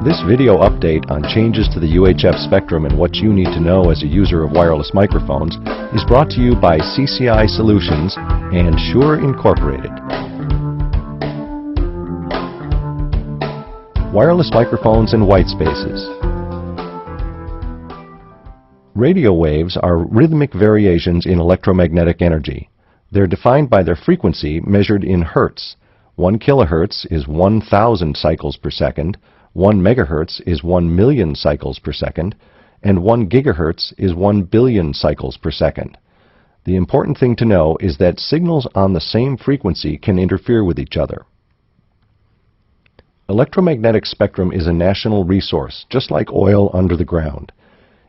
This video update on changes to the UHF spectrum and what you need to know as a user of wireless microphones is brought to you by CCI Solutions and Shure Incorporated. Wireless microphones and white spaces. Radio waves are rhythmic variations in electromagnetic energy. They're defined by their frequency measured in hertz. 1 kilohertz is 1,000 cycles per second, 1 megahertz is 1 million cycles per second, and 1 gigahertz is 1 billion cycles per second. The important thing to know is that signals on the same frequency can interfere with each other. Electromagnetic spectrum is a national resource, just like oil under the ground.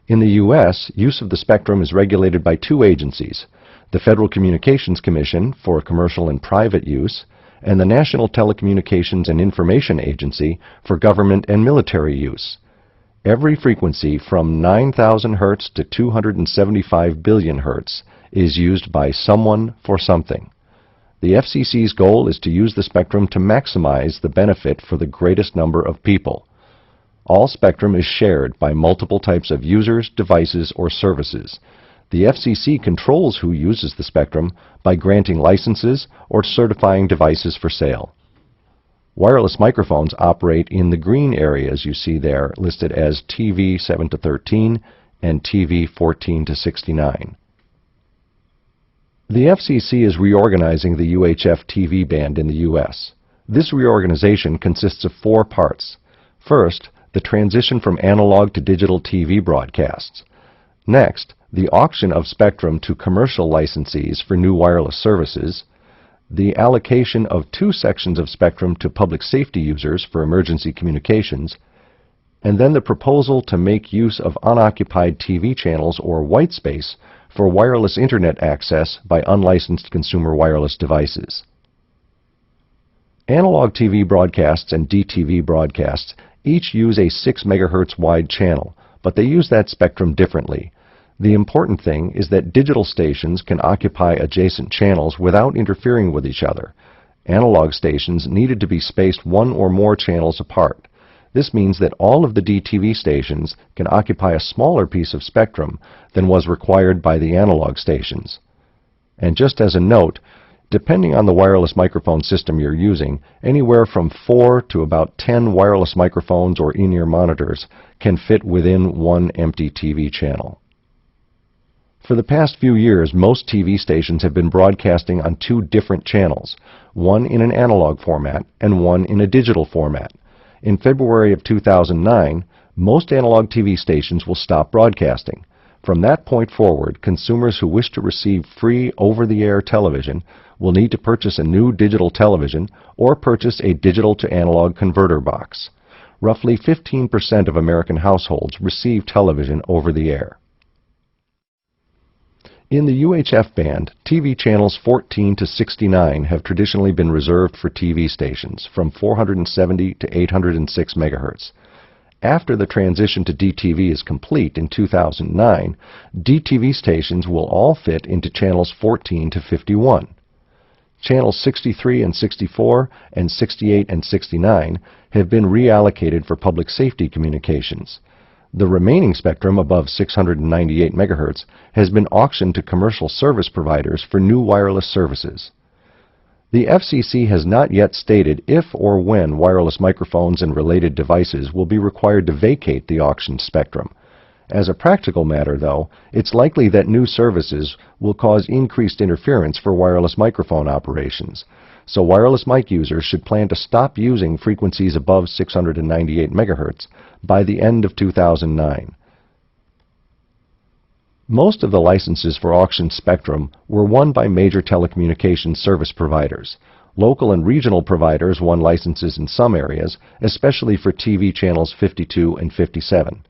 In the U.S., use of the spectrum is regulated by two agencies, the Federal Communications Commission for commercial and private use, and the National Telecommunications and Information Agency for government and military use. Every frequency from 9,000 Hz to 275 billion Hz is used by someone for something. The FCC's goal is to use the spectrum to maximize the benefit for the greatest number of people. All spectrum is shared by multiple types of users, devices, or services. The FCC controls who uses the spectrum by granting licenses or certifying devices for sale. Wireless microphones operate in the green areas you see there, listed as TV 7 to 13 and TV 14 to 69. The FCC is reorganizing the UHF TV band in the U.S. This reorganization consists of 4 parts. First, the transition from analog to digital TV broadcasts. Next, the auction of spectrum to commercial licensees for new wireless services, the allocation of 2 sections of spectrum to public safety users for emergency communications, and then the proposal to make use of unoccupied TV channels or white space for wireless internet access by unlicensed consumer wireless devices. Analog TV broadcasts and DTV broadcasts each use a 6 MHz wide channel, but they use that spectrum differently. The important thing is that digital stations can occupy adjacent channels without interfering with each other. Analog stations needed to be spaced 1 or more channels apart. This means that all of the DTV stations can occupy a smaller piece of spectrum than was required by the analog stations. And just as a note, depending on the wireless microphone system you're using, anywhere from 4 to about 10 wireless microphones or in-ear monitors can fit within one empty TV channel. For the past few years, most TV stations have been broadcasting on 2 different channels, one in an analog format and one in a digital format. In February of 2009, most analog TV stations will stop broadcasting. From that point forward, consumers who wish to receive free over-the-air television will need to purchase a new digital television or purchase a digital-to-analog converter box. Roughly 15% of American households receive television over the air. In the UHF band, TV channels 14 to 69 have traditionally been reserved for TV stations from 470 to 806 MHz. After the transition to DTV is complete in 2009, DTV stations will all fit into channels 14 to 51. Channels 63 and 64 and 68 and 69 have been reallocated for public safety communications. The remaining spectrum above 698 MHz has been auctioned to commercial service providers for new wireless services. The FCC has not yet stated if or when wireless microphones and related devices will be required to vacate the auctioned spectrum. As a practical matter, though, it's likely that new services will cause increased interference for wireless microphone operations. So wireless mic users should plan to stop using frequencies above 698 MHz by the end of 2009. Most of the licenses for auctioned spectrum were won by major telecommunications service providers. Local and regional providers won licenses in some areas, especially for TV channels 52 and 57.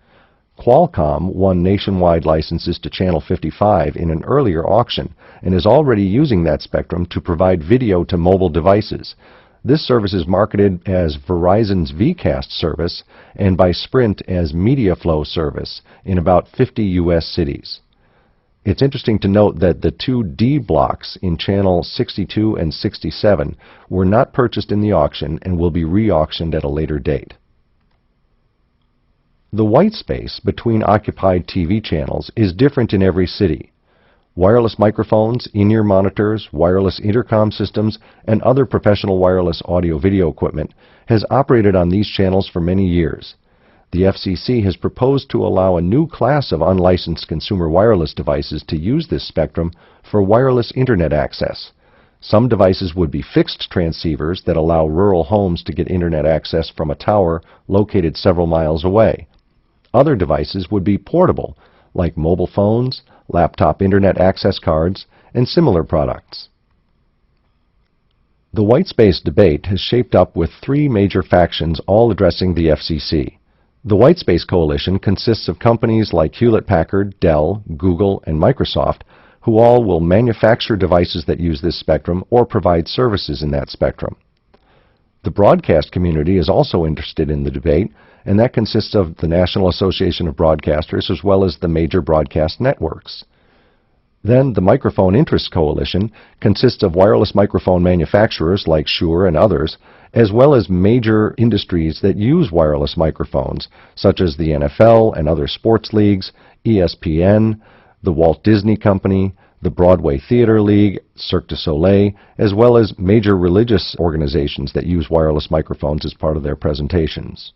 Qualcomm won nationwide licenses to channel 55 in an earlier auction and is already using that spectrum to provide video to mobile devices. This service is marketed as Verizon's VCast service and by Sprint as MediaFlow service in about 50 U.S. cities. It's interesting to note that the 2 D blocks in channel 62 and 67 were not purchased in the auction and will be re-auctioned at a later date. The white space between occupied TV channels is different in every city. Wireless microphones, in-ear monitors, wireless intercom systems, and other professional wireless audio-video equipment has operated on these channels for many years. The FCC has proposed to allow a new class of unlicensed consumer wireless devices to use this spectrum for wireless Internet access. Some devices would be fixed transceivers that allow rural homes to get Internet access from a tower located several miles away. Other devices would be portable, like mobile phones, laptop Internet access cards, and similar products. The white space debate has shaped up with three major factions all addressing the FCC. The White Space Coalition consists of companies like Hewlett-Packard, Dell, Google, and Microsoft, who all will manufacture devices that use this spectrum or provide services in that spectrum. The broadcast community is also interested in the debate, and that consists of the National Association of Broadcasters as well as the major broadcast networks. Then the Microphone Interest Coalition consists of wireless microphone manufacturers like Shure and others, as well as major industries that use wireless microphones, such as the NFL and other sports leagues, ESPN, the Walt Disney Company, the Broadway Theater League, Cirque du Soleil, as well as major religious organizations that use wireless microphones as part of their presentations.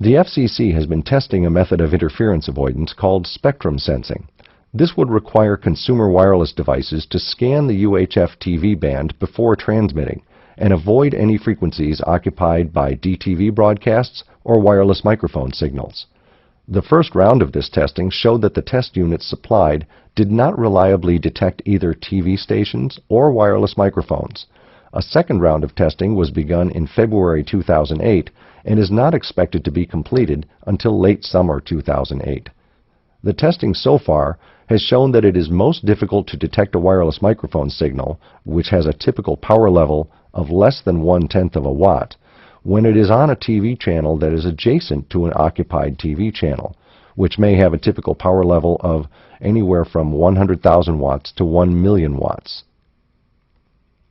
The FCC has been testing a method of interference avoidance called spectrum sensing. This would require consumer wireless devices to scan the UHF TV band before transmitting and avoid any frequencies occupied by DTV broadcasts or wireless microphone signals. The first round of this testing showed that the test units supplied did not reliably detect either TV stations or wireless microphones. A second round of testing was begun in February 2008 and is not expected to be completed until late summer 2008. The testing so far has shown that it is most difficult to detect a wireless microphone signal, which has a typical power level of less than 1/10 of a watt, when it is on a TV channel that is adjacent to an occupied TV channel, which may have a typical power level of anywhere from 100,000 watts to 1 million watts.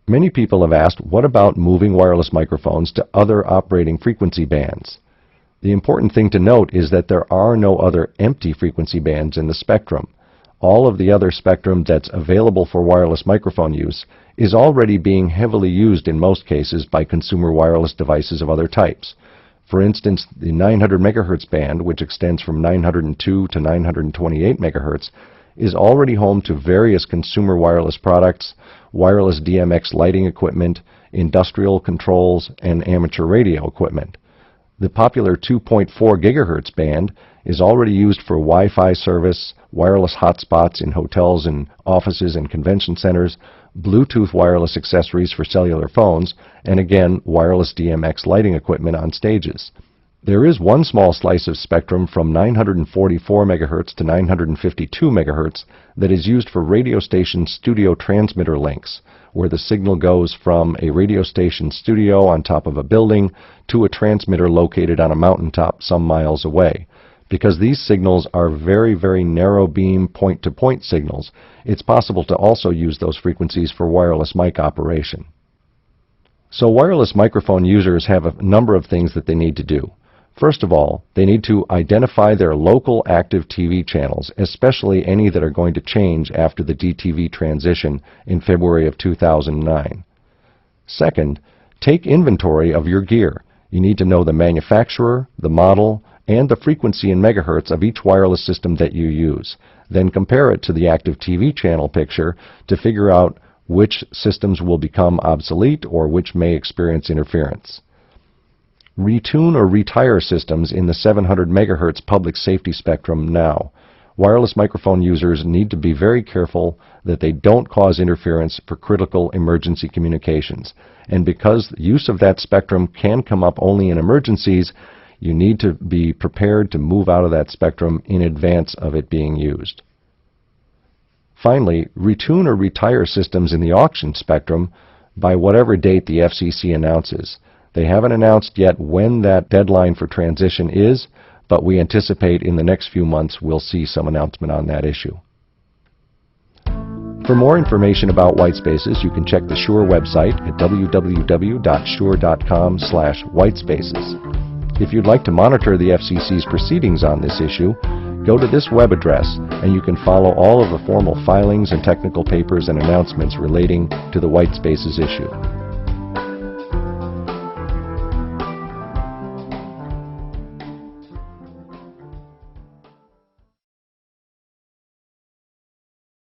Many people have asked, what about moving wireless microphones to other operating frequency bands? The important thing to note is that there are no other empty frequency bands in the spectrum. All of the other spectrum that's available for wireless microphone use is already being heavily used in most cases by consumer wireless devices of other types. For instance, the 900 MHz band, which extends from 902 to 928 MHz, is already home to various consumer wireless products, wireless DMX lighting equipment, industrial controls, and amateur radio equipment. The popular 2.4 GHz band is already used for Wi-Fi service, wireless hotspots in hotels and offices and convention centers, Bluetooth wireless accessories for cellular phones, and again, wireless DMX lighting equipment on stages. There is one small slice of spectrum from 944 MHz to 952 MHz that is used for radio station studio transmitter links, where the signal goes from a radio station studio on top of a building to a transmitter located on a mountaintop some miles away. Because these signals are very, very narrow beam point-to-point signals, it's possible to also use those frequencies for wireless mic operation. So wireless microphone users have a number of things that they need to do. First of all, they need to identify their local active TV channels, especially any that are going to change after the DTV transition in February of 2009. Second, take inventory of your gear. You need to know the manufacturer, the model, and the frequency in megahertz of each wireless system that you use. Then compare it to the active TV channel picture to figure out which systems will become obsolete or which may experience interference. Retune or retire systems in the 700 MHz public safety spectrum now. Wireless microphone users need to be very careful that they don't cause interference for critical emergency communications. And because the use of that spectrum can come up only in emergencies, you need to be prepared to move out of that spectrum in advance of it being used. Finally, retune or retire systems in the auction spectrum by whatever date the FCC announces. They haven't announced yet when that deadline for transition is, but we anticipate in the next few months we'll see some announcement on that issue. For more information about white spaces, you can check the Shure website at www.shure.com/whitespaces. If you'd like to monitor the FCC's proceedings on this issue, go to this web address and you can follow all of the formal filings and technical papers and announcements relating to the white spaces issue.